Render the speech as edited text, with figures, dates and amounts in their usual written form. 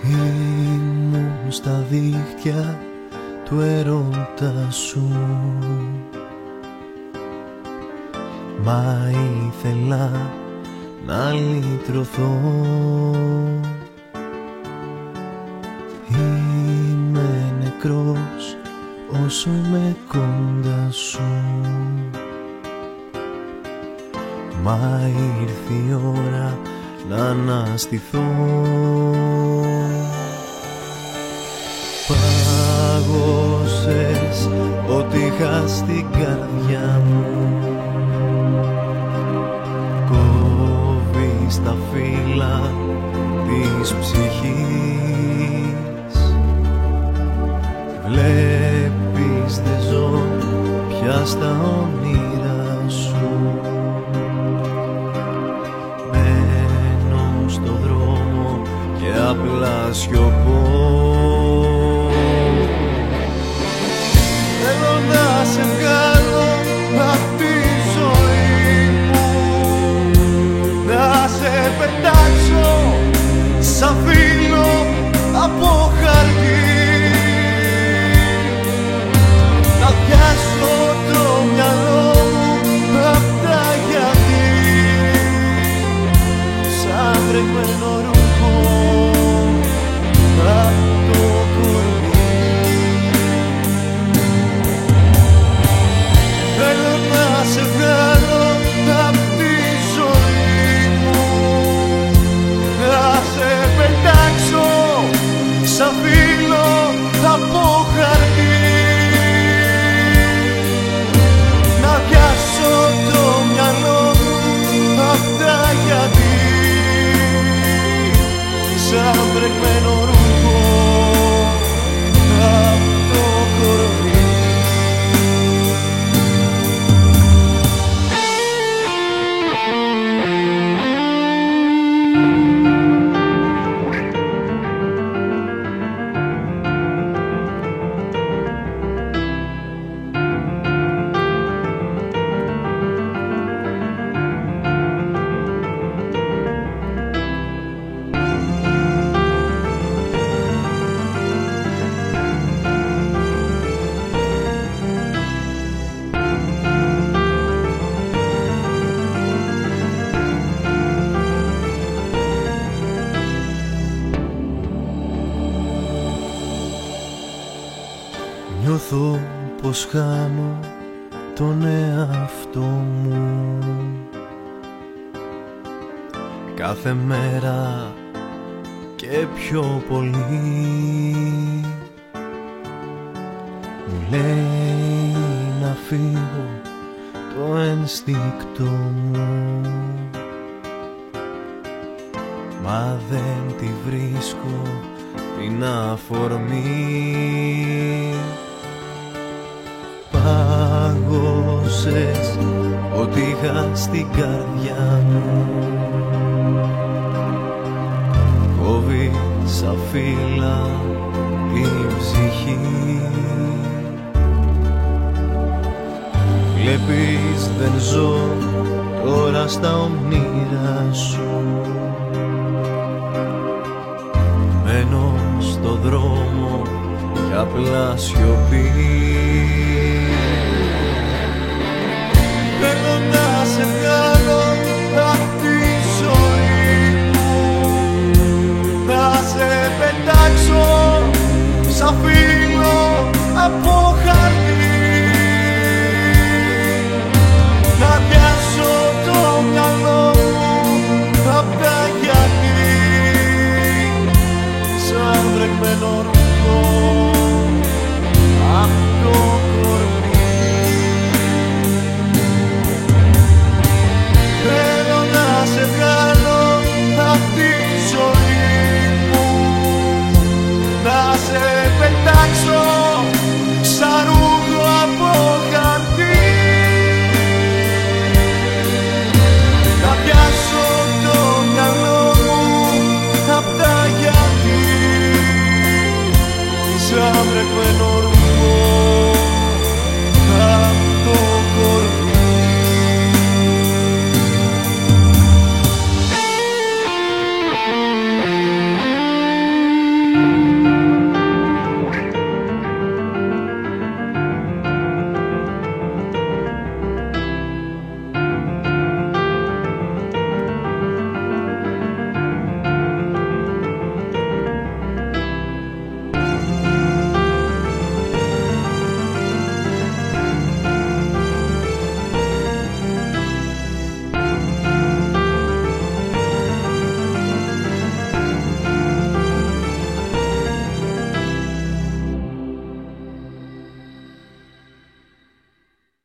Ήμουν στα δίχτυα του ερώτα σου, μα ήθελα να λυτρωθώ. Είμαι νεκρός όσο είμαι κοντά σου, μα ήρθε η ώρα να αναστηθώ. Πάγωσες ό,τι είχα στην καρδιά μου, κόβεις τα φύλλα της ψυχής. Βλέπεις δεν ζω πια στα όνειρα σου, μένω στο δρόμο και απλά σιωπώ. Θέλω να σε βγάλω απ' τη ζωή μου, να σε πετάξω σαν φύλλο από χαρτί, να πιάσω το μυαλό μου απ' τα γιατί, σαν βρεγμένο ρούχο απ' το κορμί. Θέλω να σε βγάλω απ' τη ζωή μου, να σε πετάξω σαν φύλλο από χαρτί, να πιάσω το μυαλό μου απ' τα γιατί, σαν βρεγμένο ρούχο απ' το κορμί. Νιώθω πως χάνω τον εαυτό μου κάθε μέρα και πιο πολύ. Μου λέει να φύγω το ένστικτο μου, μα δεν τη βρίσκω την αφορμή. Πάγωσες ό,τι είχα στην καρδιά μου, κόβει σαν φύλλα η ψυχή. Βλέπεις δεν ζω τώρα στα όνειρα σου, μένω στο δρόμο και απλά σιωπή.